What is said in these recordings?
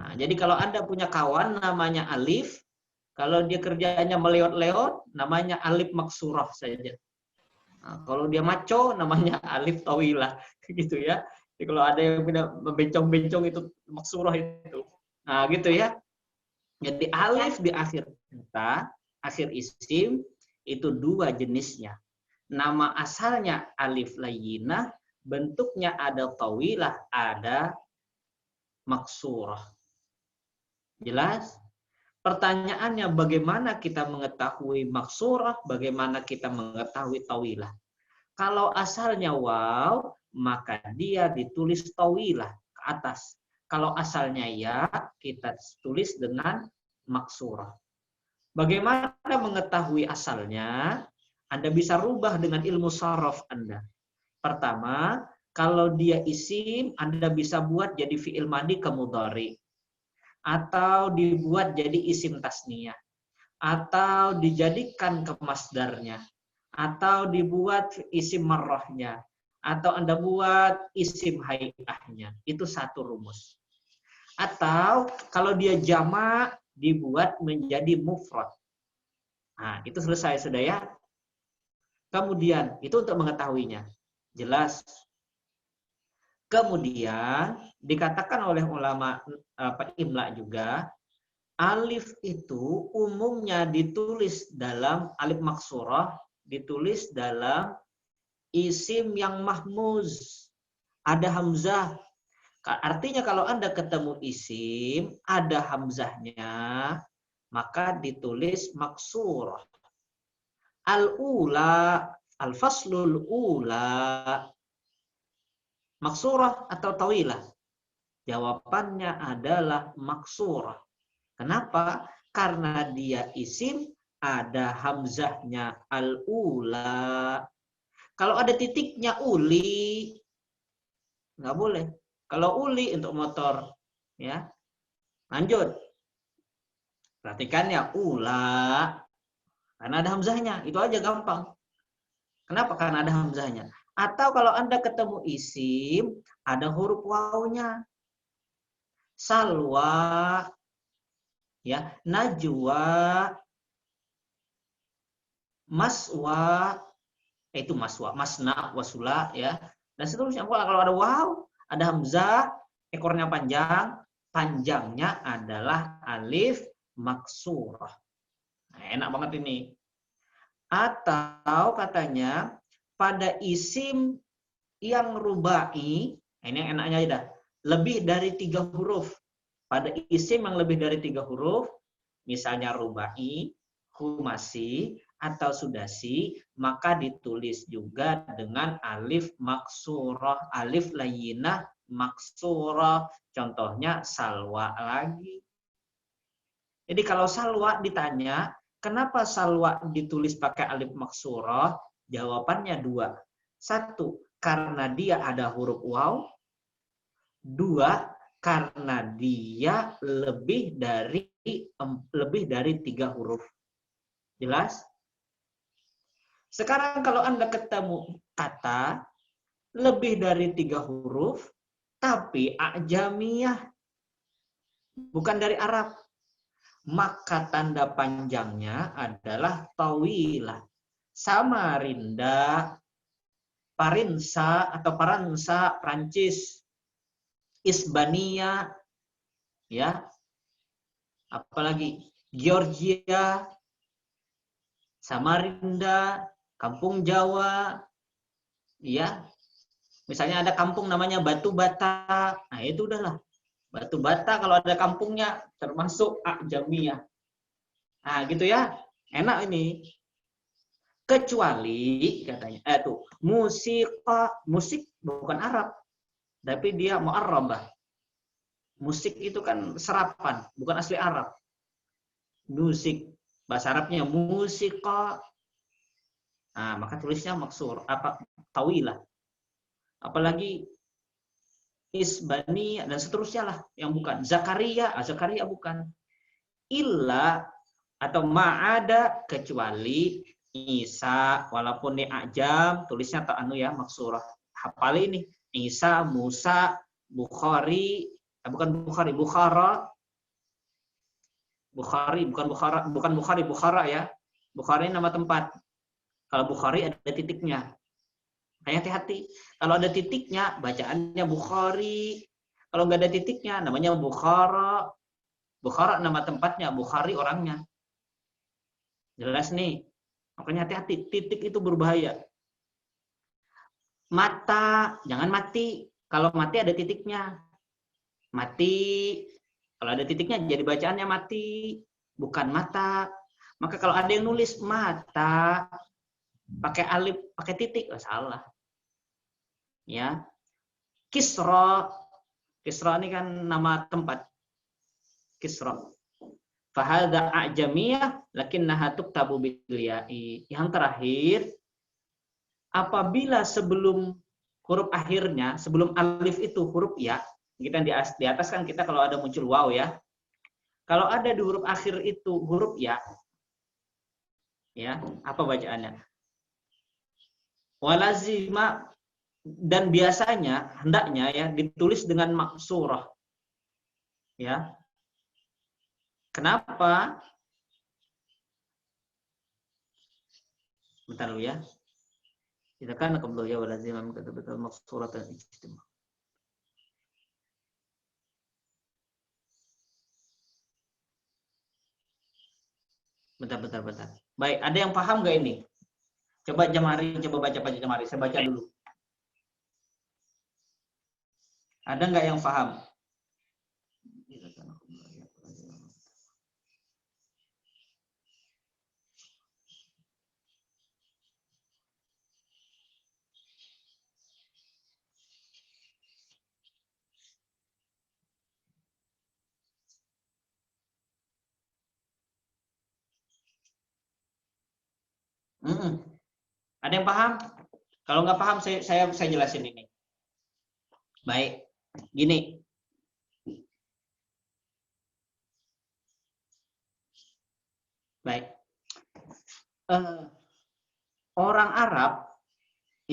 Nah, jadi kalau Anda punya kawan namanya Alif, kalau dia kerjanya meleot-leot, namanya Alif Maksurah saja. Nah, kalau dia maco, namanya Alif Tawilah, gitu ya. Jadi kalau ada yang membencong-bencong itu Maksurah itu. Nah, gitu ya. Jadi alif di akhir kata, akhir isim, itu dua jenisnya. Nama asalnya alif layyinah, bentuknya ada tawilah, ada maksurah. Jelas? Pertanyaannya bagaimana kita mengetahui maksurah, bagaimana kita mengetahui tawilah. Kalau asalnya waw, maka dia ditulis tawilah ke atas. Kalau asalnya ya, kita tulis dengan maksurah. Bagaimana mengetahui asalnya? Anda bisa rubah dengan ilmu saraf Anda. Pertama, kalau dia isim, Anda bisa buat jadi fi'il madi ke mudhari. Atau dibuat jadi isim tasniyah. Atau dijadikan ke masdarnya. Atau dibuat isim marrahnya. Atau Anda buat isim hayahnya. Itu satu rumus. Atau kalau dia jamak, dibuat menjadi mufrad. Nah, itu selesai sudah ya. Kemudian, itu untuk mengetahuinya. Jelas. Kemudian, dikatakan oleh ulama imla juga, alif itu umumnya ditulis dalam alif maksurah, ditulis dalam isim yang mahmuz. Ada hamzah. Artinya kalau Anda ketemu isim, ada hamzahnya, maka ditulis maksurah. Al-ula, al-faslul ula, maksurah atau tawilah? Jawabannya adalah maksurah. Kenapa? Karena dia isim, ada hamzahnya al-ula. Kalau ada titiknya uli, nggak boleh. Kalau uli untuk motor, ya. Lanjut. Perhatikan ya, ula. Karena ada hamzahnya, itu aja gampang. Kenapa? Karena ada hamzahnya. Atau kalau Anda ketemu isim, ada huruf wawunya. Salwa, ya, najwa, maswa, itu maswa, masna, wasula, ya. Dan seterusnya. Kalau ada waw, ada hamzah, ekornya panjang, panjangnya adalah alif maksurah. Nah, enak banget ini. Atau katanya pada isim yang rubai, ini yang enaknya aja dah, lebih dari 3 huruf. Pada isim yang lebih dari 3 huruf, misalnya rubai, humasi, atau sudasi, maka ditulis juga dengan alif maksurah, alif layyinah maksurah. Contohnya salwa lagi. Jadi kalau salwa ditanya, kenapa salwa ditulis pakai alif maksurah? Jawabannya dua. Satu, karena dia ada huruf waw. Dua, karena dia lebih dari 3 huruf. Jelas? Sekarang kalau Anda ketemu kata lebih dari 3 huruf, tapi ajamiyah, bukan dari Arab, maka tanda panjangnya adalah tawilah. Samarinda, Parinsa atau Paransa, Prancis, Isbania, ya, apalagi Georgia, Samarinda, Kampung Jawa, ya. Misalnya ada kampung namanya Batu Bata, nah itu udahlah. Batu Bata kalau ada kampungnya termasuk ajamiyah. Nah, gitu ya. Enak ini. Kecuali katanya, musik bukan Arab, tapi dia mu'arrabah. Musik itu kan serapan, bukan asli Arab. Musik, bahasa Arabnya musika. Nah, maka tulisnya maksur, tawilah. Apalagi Isbani dan seterusnya lah yang bukan. Zakaria bukan. Illa atau ma'ada, kecuali Isa, walaupun ini ajam, tulisnya ya maksurah. Hafal ini. Isa, Musa, Bukhari, Bukan Bukhari, Bukhara. Bukhari, bukan Bukhara, bukan Bukhari, Bukhara ya. Bukhari nama tempat. Kalau Bukhari ada titiknya. Hati-hati. Kalau ada titiknya, bacaannya Bukhari. Kalau nggak ada titiknya, namanya Bukhara. Bukhara nama tempatnya, Bukhari orangnya. Jelas nih. Makanya hati-hati. Titik itu berbahaya. Mata, jangan mati. Kalau mati ada titiknya. Mati. Kalau ada titiknya, jadi bacaannya mati. Bukan mata. Maka kalau ada yang nulis mata, pakai alif, pakai titik, salah. Ya. Kisra. Kisra ini kan nama tempat. Kisra. Fahadha a'jamiyah lakinnaha tuktabu bil ya'i. Yang terakhir, apabila sebelum huruf akhirnya, sebelum alif itu huruf ya, kita di atas kan kita kalau ada muncul waw ya. Kalau ada di huruf akhir itu huruf ya, apa bacaannya? Walazima, dan biasanya hendaknya ya ditulis dengan maksurah. Ya. Kenapa? Bentar dulu ya. Kita kan qabla ya walazima kata betul maksurah dan ijtima. Bentar. Baik, ada yang paham nggak ini? Coba Jamari, coba baca Jamari. Saya baca dulu. Ada nggak yang paham? Ada yang paham? Kalau nggak paham, saya jelasin ini. Baik, gini. Baik. Orang Arab,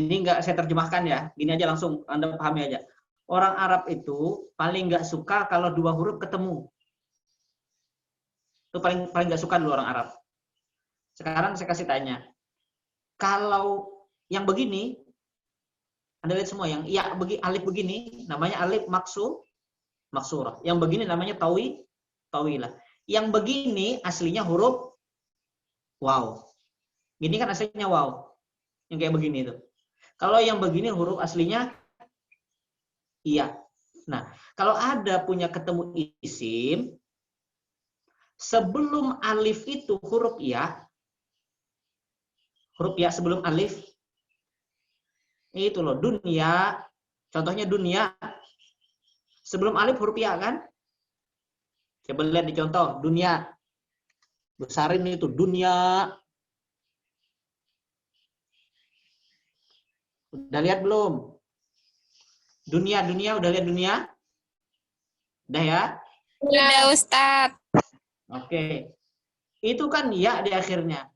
ini nggak saya terjemahkan ya, gini aja langsung Anda pahami aja. Orang Arab itu paling nggak suka kalau dua huruf ketemu. Itu paling nggak suka dulu orang Arab. Sekarang saya kasih tanya. Kalau yang begini, Anda lihat semua yang alif begini, namanya alif maksurah. Yang begini namanya tawilah. Yang begini aslinya huruf waw. Gini kan aslinya waw. Yang kayak begini itu. Kalau yang begini huruf aslinya iya. Nah, kalau ada punya ketemu isim, sebelum alif itu huruf ya sebelum alif, itu loh, dunia, contohnya dunia, sebelum alif huruf ya kan? Coba lihat di contoh, dunia, besarin itu, dunia. Udah lihat belum? Dunia, udah lihat dunia? Udah ya? Udah, Ustadz. Oke. Itu kan ya di akhirnya.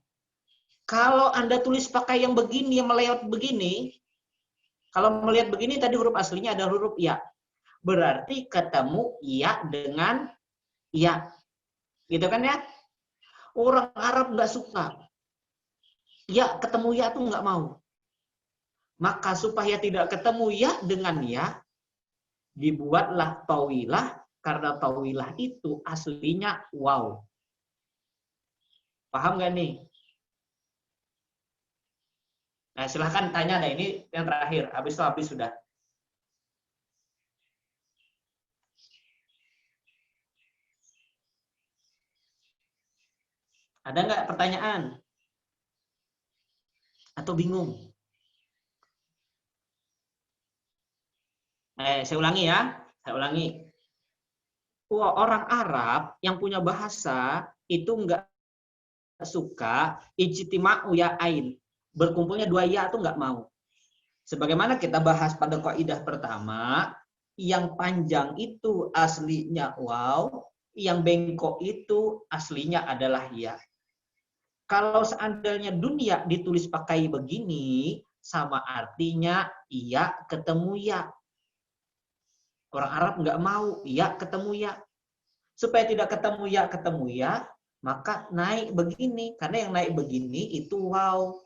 Kalau Anda tulis pakai yang begini, yang meleot begini, kalau melihat begini tadi huruf aslinya ada huruf ya. Berarti ketemu ya dengan ya. Gitu kan ya? Orang Arab nggak suka. Ya, ketemu ya tuh nggak mau. Maka supaya tidak ketemu ya dengan ya, dibuatlah tawilah, karena tawilah itu aslinya wow. Paham nggak nih? Nah, silahkan tanya deh, ini yang terakhir. Habis itu habis sudah. Ada nggak pertanyaan? Atau bingung? Saya ulangi ya. Saya ulangi. Orang Arab yang punya bahasa itu nggak suka ijtima'u ya'ain. Berkumpulnya dua ya itu nggak mau. Sebagaimana kita bahas pada kaidah pertama, yang panjang itu aslinya waw, yang bengkok itu aslinya adalah ya. Kalau seandainya dunia ditulis pakai begini, sama artinya iya ketemu ya. Orang Arab nggak mau ya ketemu ya. Supaya tidak ketemu ya, maka naik begini. Karena yang naik begini itu waw.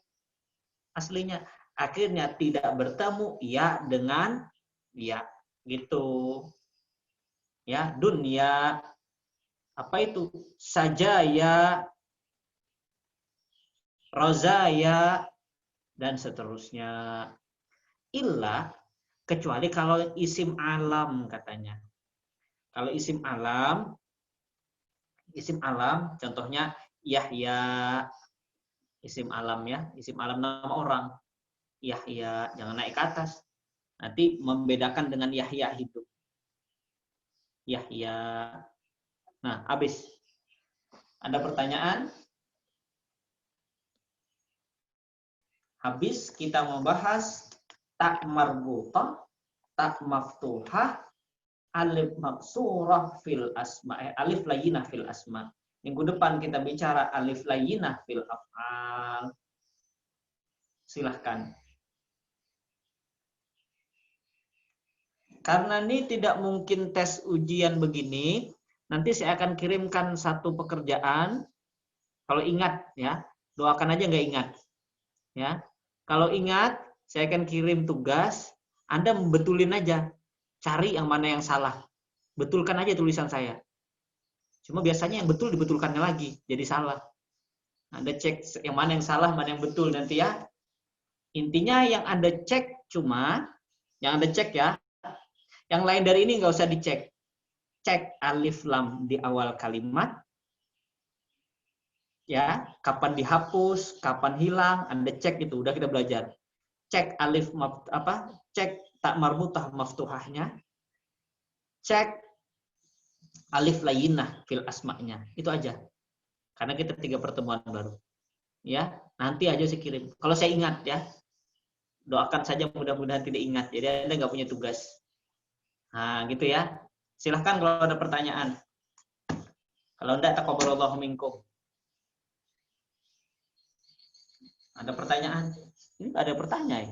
Aslinya. Akhirnya tidak bertemu ya dengan ya. Gitu. Ya, dunia. Apa itu? Saja ya, roza ya, dan seterusnya. Illa, kecuali kalau isim alam katanya. Kalau isim alam, contohnya Yahya, isim alam ya, isim alam nama orang. Yahya, jangan naik ke atas. Nanti membedakan dengan Yahya hidup. Yahya. Nah, habis. Ada pertanyaan? Habis kita membahas tak marbutah, tak maftuhah, alif maksurah fil asma, alif layyinah fil asma. Minggu depan kita bicara alif layyinah fil af'al. Silahkan. Karena ini tidak mungkin tes ujian begini, nanti saya akan kirimkan satu pekerjaan. Kalau ingat ya, doakan aja nggak ingat. Ya, kalau ingat, saya akan kirim tugas. Anda membetulin aja, cari yang mana yang salah. Betulkan aja tulisan saya. Cuma biasanya yang betul dibetulkannya lagi, jadi salah. Anda cek yang mana yang salah, mana yang betul nanti ya. Intinya yang Anda cek cuma, yang Anda cek ya, yang lain dari ini nggak usah dicek. Cek alif lam di awal kalimat, ya, kapan dihapus, kapan hilang, Anda cek itu, udah kita belajar. Cek alif cek tak marbutah maftuhahnya, cek alif layyinah fil asma'nya. Itu aja. Karena kita 3 pertemuan baru. Ya, nanti aja saya kirim. Kalau saya ingat ya. Doakan saja mudah-mudahan tidak ingat. Jadi Anda nggak punya tugas. Nah, gitu ya. Silahkan kalau ada pertanyaan. Kalau enggak, taqabbalallahu minkum. Ada pertanyaan? Ini nggak ada pertanyaan.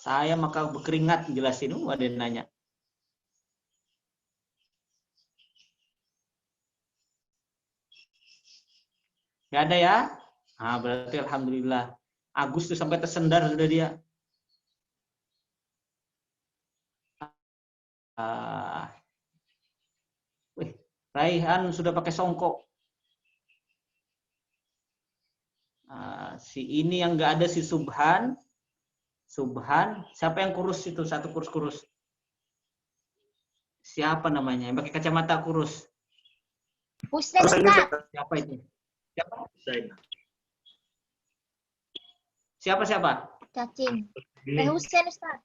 Saya maka berkeringat jelasin. Ada yang nanya. Nggak ada ya? Nah, berarti alhamdulillah. Agus tuh sampai tersendar sudah dia. Raihan sudah pakai songkok. Si ini yang nggak ada si Subhan. Siapa yang kurus itu? Satu kurus-kurus. Siapa namanya? Yang pakai kacamata kurus. Hussein, Ustaz. Siapa itu? Siapa? Cacing. Hussein, Ustaz.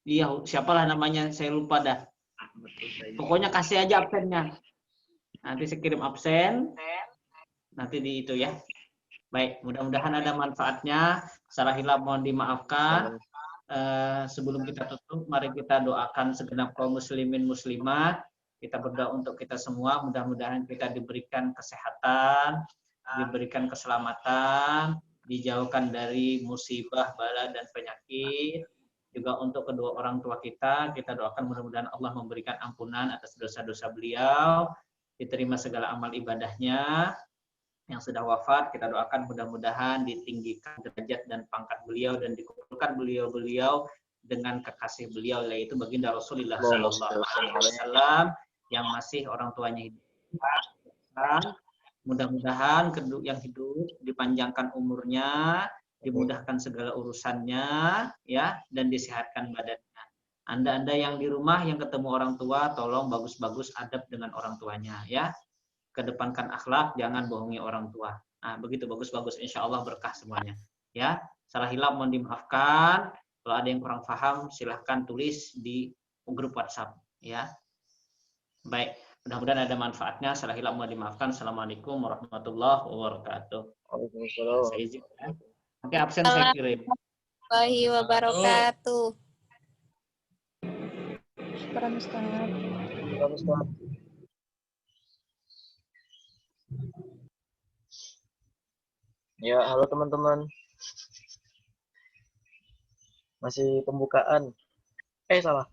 Iya, siapalah namanya? Saya lupa dah. Pokoknya kasih aja absennya. Nanti saya kirim absen. Nanti di itu ya. Baik, mudah-mudahan ada manfaatnya. Salah hilaf mohon dimaafkan. Sebelum kita tutup, mari kita doakan segenap kaum muslimin muslimat. Kita berdoa untuk kita semua. Mudah-mudahan kita diberikan kesehatan, diberikan keselamatan, dijauhkan dari musibah, bala, dan penyakit. Juga untuk kedua orang tua kita doakan mudah-mudahan Allah memberikan ampunan atas dosa-dosa beliau, diterima segala amal ibadahnya. Yang sudah wafat, kita doakan mudah-mudahan ditinggikan derajat dan pangkat beliau dan dikumpulkan beliau-beliau dengan kekasih beliau, yaitu baginda Rasulullah SAW yang masih orang tuanya hidup. Mudah-mudahan yang hidup dipanjangkan umurnya, dimudahkan segala urusannya, ya, dan disehatkan badannya. Anda yang di rumah yang ketemu orang tua, tolong bagus-bagus adab dengan orang tuanya, ya. Kedepankan akhlak, jangan bohongi orang tua. Nah, begitu bagus-bagus, insya Allah berkah semuanya. Ya, salah hilaf mohon dimaafkan. Kalau ada yang kurang paham, silahkan tulis di grup WhatsApp. Ya, baik. Mudah-mudahan ada manfaatnya. Salah hilaf mohon dimaafkan. Assalamualaikum warahmatullahi wabarakatuh. Waalaikumsalam. Saya izin. Nanti absen saya kirim. Warahmatullahi wabarakatuh. Syukuran, Ustaz. Ya, halo teman-teman. Masih pembukaan. Salah.